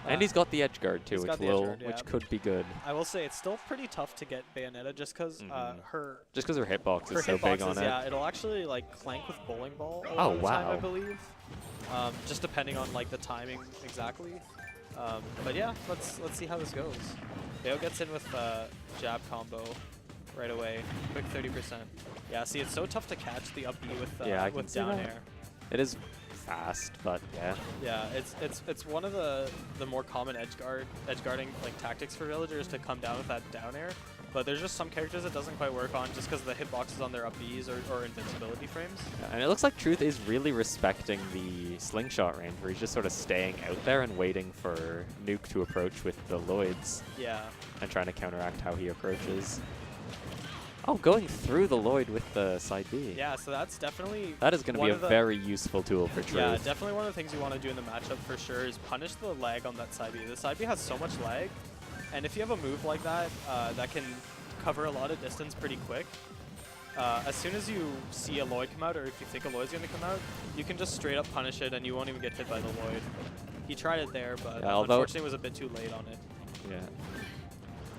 And he's got the edge guard too, got which could be good. I will say it's still pretty tough to get Bayonetta just because her hitbox is so big on it. Yeah, it'll actually like clank with bowling ball. Oh wow! Time, I wow! believe, just depending on like the timing exactly. But yeah, let's see how this goes. Bayo gets in with jab combo right away, quick 30%. Yeah, see, it's so tough to catch the up B with down air. It is fast, but yeah. Yeah, it's one of the more common edge guarding like tactics for villagers to come down with that down air. But there's just some characters it doesn't quite work on just because of the hitboxes on their up Bs or invincibility frames. Yeah, and it looks like Truth is really respecting the slingshot range, where he's just sort of staying out there and waiting for Nuke to approach with the Lloyds. Yeah. And trying to counteract how he approaches. Oh, going through the Lloyd with the side B. Yeah, so that's definitely... That is going to be a very useful tool for Truth. Yeah, definitely one of the things you want to do in the matchup for sure is punish the lag on that side B. The side B has so much lag, and if you have a move like that, that can cover a lot of distance pretty quick, as soon as you see a Lloyd come out, or if you think a Lloyd's going to come out, you can just straight up punish it and you won't even get hit by the Lloyd. He tried it there, but unfortunately it was a bit too late on it. Yeah.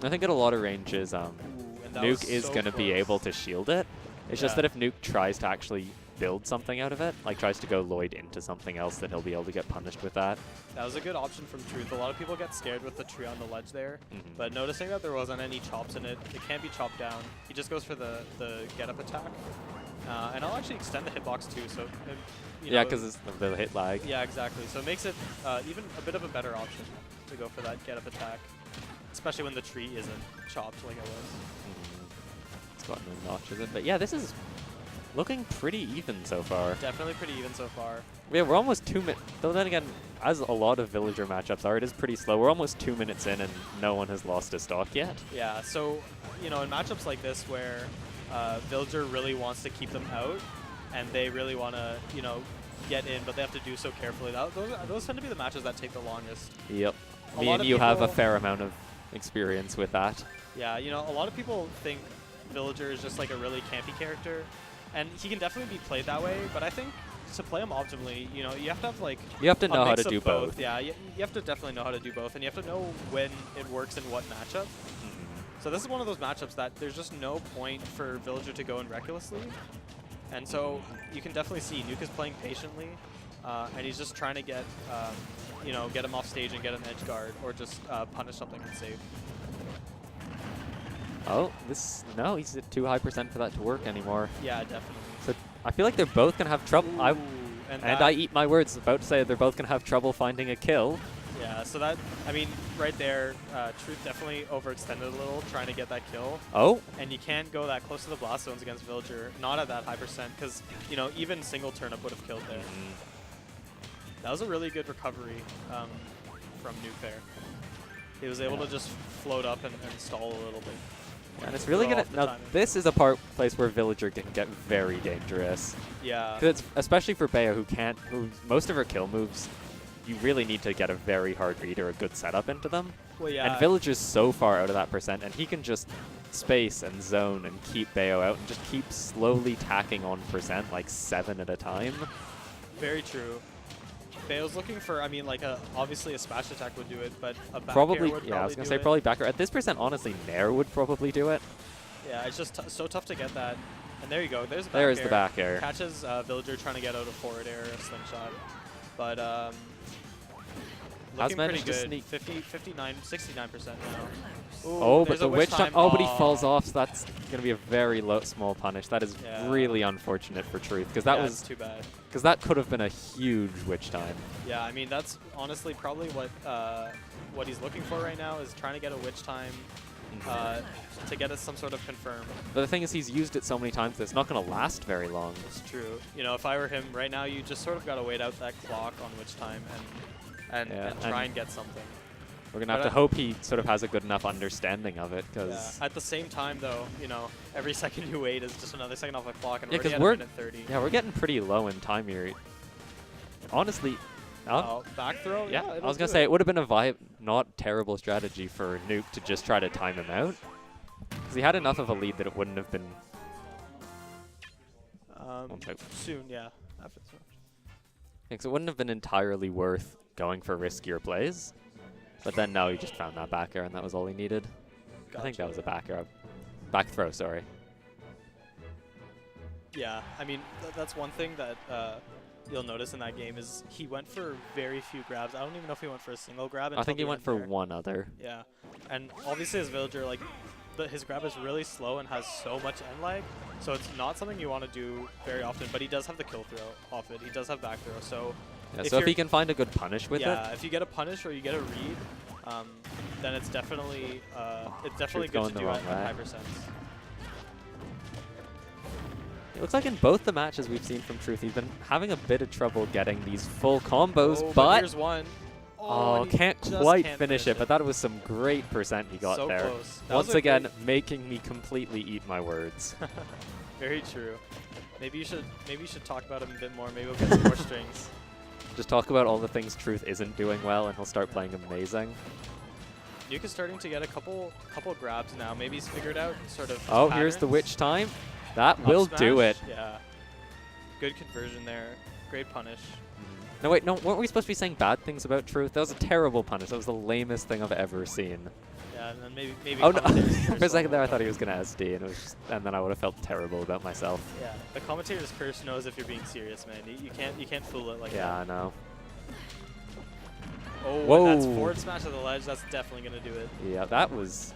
I think at a lot of ranges, Nuke is going to be able to shield it. It's just that if Nuke tries to actually build something out of it, like tries to go Lloyd into something else, then he'll be able to get punished with that. That was a good option from Truth. A lot of people get scared with the tree on the ledge there, but noticing that there wasn't any chops in it, it can't be chopped down. He just goes for the get-up attack. And I'll actually extend the hitbox too, so... Yeah, because it's the hit lag. Yeah, exactly. So it makes it even a bit of a better option to go for that get-up attack, especially when the tree isn't chopped like it was. It's got no notches in it. But yeah, this is looking pretty even so far. Definitely pretty even so far. Yeah, we're almost 2 minutes. Though then again, as a lot of villager matchups are, it is pretty slow. We're almost 2 minutes in and no one has lost a stock yet. Yeah, so, you know, in matchups like this where villager really wants to keep them out and they really want to, you know, get in, but they have to do so carefully. Those tend to be the matches that take the longest. Yep. Me and you have a fair amount of experience with that. Yeah, you know, a lot of people think villager is just like a really campy character, and he can definitely be played that way, but I think to play him optimally, you know, you have to have like... You have to know how to do both. Yeah, you have to definitely know how to do both, and you have to know when it works in what matchup. So this is one of those matchups that there's just no point for villager to go in recklessly. And so you can definitely see Nuke is playing patiently, and he's just trying to get, you know, get him off stage and get an edge guard, or just punish something and save. Oh, no, he's at too high percent for that to work anymore. Yeah, definitely. So I feel like they're both gonna have trouble. And I eat my words. About to say they're both gonna have trouble finding a kill. Yeah, so that, I mean, right there, Truth definitely overextended a little trying to get that kill. Oh. And you can't go that close to the blast zones against Villager, not at that high percent, because, you know, even single turnip would have killed there. That was a really good recovery from Nuke there. He was able to just float up and stall a little bit. And it's really gonna... Now, this is a place where Villager can get very dangerous. Yeah. It's, especially for Bayo, who most of her kill moves, you really need to get a very hard read or a good setup into them. Well, yeah. And Villager's so far out of that percent, and he can just space and zone and keep Bayo out and just keep slowly tacking on percent, like 7 at a time. Very true. Bayo's looking for, I mean, like, obviously a smash attack would do it, but a back air would probably I was going to say probably back air. At this percent, honestly, Nair would probably do it. Yeah, it's just so tough to get that. And there you go. There's the back air. There's the back air. Catches Villager trying to get out of forward air, a slingshot. But looking pretty good. 59, 69% now. Ooh, but the witch time. Oh, but he falls off, so that's going to be a very small punish. That is really unfortunate for Truth, because that was too bad. Because that could have been a huge witch time. Yeah, I mean, that's honestly probably what he's looking for right now, is trying to get a witch time to get us some sort of confirm. But the thing is, he's used it so many times that it's not going to last very long. It's true. You know, if I were him right now, you just sort of got to wait out that clock on witch time and try and get something. We're going to have to hope he sort of has a good enough understanding of it, because... At the same time, though, you know, every second you wait is just another second off the clock, and we're already at a minute 30. Yeah, we're getting pretty low in time here. Honestly... back throw? Yeah, I was going to say, it would have been a not terrible strategy for Nuke to just try to time him out. Because he had enough of a lead that it wouldn't have been... soon, yeah. After it wouldn't have been entirely worth going for riskier plays. But then no, he just found that back air, and that was all he needed. I think that was a back air. Back throw, sorry. Yeah, I mean, that's one thing that you'll notice in that game is he went for very few grabs. I don't even know if he went for a single grab. I think he went for one other. Yeah, and obviously as Villager, like, his grab is really slow and has so much end lag, so it's not something you want to do very often, but he does have the kill throw off it. He does have back throw, so... Yeah, so if he can find a good punish with it... Yeah, if you get a punish or you get a read, then it's definitely good to do at high percents. It looks like in both the matches we've seen from Truth, he's been having a bit of trouble getting these full combos, but here's one. Can't quite finish it, but that was some great percent he got there. Close. Once again, making me completely eat my words. Very true. Maybe you should talk about him a bit more. Maybe we'll get some more strings. Just talk about all the things Truth isn't doing well, and he'll start playing amazing. Nuke is starting to get a couple grabs now. Maybe he's figured out sort of. Oh, here's the witch time. That will do it. Yeah. Good conversion there. Great punish. No, wait, no, weren't we supposed to be saying bad things about Truth? That was a terrible punish. That was the lamest thing I've ever seen. Yeah, and then maybe. Oh no! For a second there, I thought he was gonna SD, and it was just, and then I would have felt terrible about myself. Yeah, the commentator's curse knows if you're being serious, man. You can't fool it like that. Yeah, I know. Oh, whoa! That's forward smash at the ledge. That's definitely gonna do it. Yeah, that was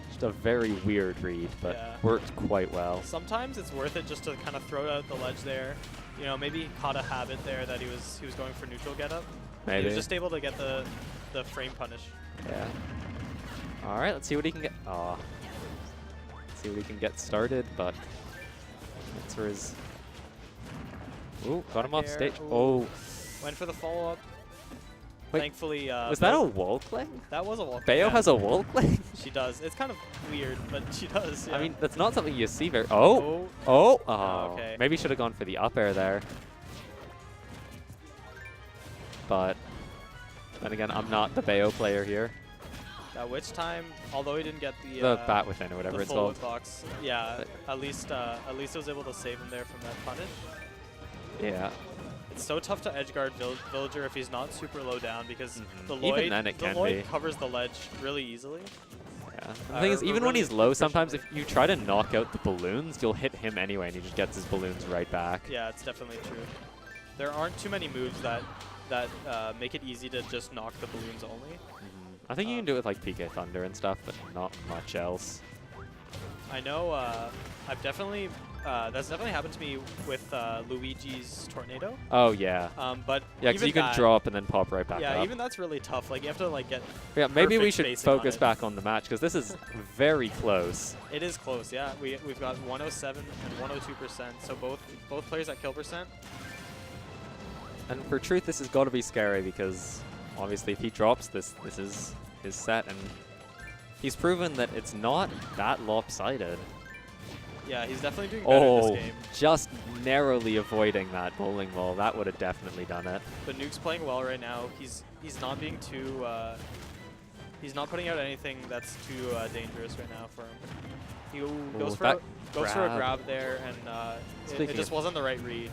just a very weird read, but worked quite well. Sometimes it's worth it just to kind of throw it out the ledge there. You know, maybe he caught a habit there that he was going for neutral get up. Maybe. He was just able to get the frame punish. Yeah. All right, let's see what he can get. Let's see what he can get started, but answer is. Ooh, got him off stage. Ooh. Oh. Went for the follow up. Wait, thankfully. Was that a wall cling? That was a wall cling. Bayo has a wall cling? She does. It's kind of weird, but she does. Yeah. I mean, that's not something you see very. Oh. Okay. Maybe should have gone for the up air there. But then again, I'm not the Bayo player here. That witch time, although he didn't get the bat within or whatever it's called. Box. Yeah, but at least it was able to save him there from that punish. Yeah. It's so tough to edgeguard Villager if he's not super low down because the Lloyd, even then it can be. Covers the ledge really easily. Yeah. The thing is, even when he's low, sometimes if you try to knock out the balloons, you'll hit him anyway, and he just gets his balloons right back. Yeah, it's definitely true. There aren't too many moves that make it easy to just knock the balloons only. I think you can do it with like PK Thunder and stuff, but not much else. I know I've definitely that's definitely happened to me with Luigi's Tornado. Oh yeah. But yeah, because you can drop and then pop right back up. Yeah, even that's really tough. Like you have to like get. Yeah, maybe we should focus back on the match because this is very close. It is close. Yeah, we've got 107 and 102%. So both players at kill percent. And for Truth, this has got to be scary because obviously if he drops this is his set, and he's proven that it's not that lopsided. Yeah, he's definitely doing better in this game. Just narrowly avoiding that bowling ball. That would have definitely done it. But Nuke's playing well right now. He's not being too he's not putting out anything that's too dangerous right now for him. He goes for a grab there, and it just wasn't the right read.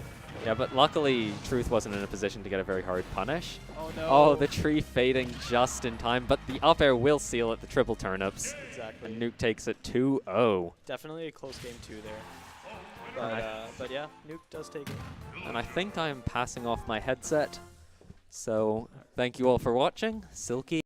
Yeah, but luckily Truth wasn't in a position to get a very hard punish. Oh no! Oh, the tree fading just in time, but the up air will seal it. The triple turnips. Exactly. And Nuke takes it 2-0. Definitely a close game too there. But yeah, Nuke does take it. And I think I'm passing off my headset. So thank you all for watching. Silky.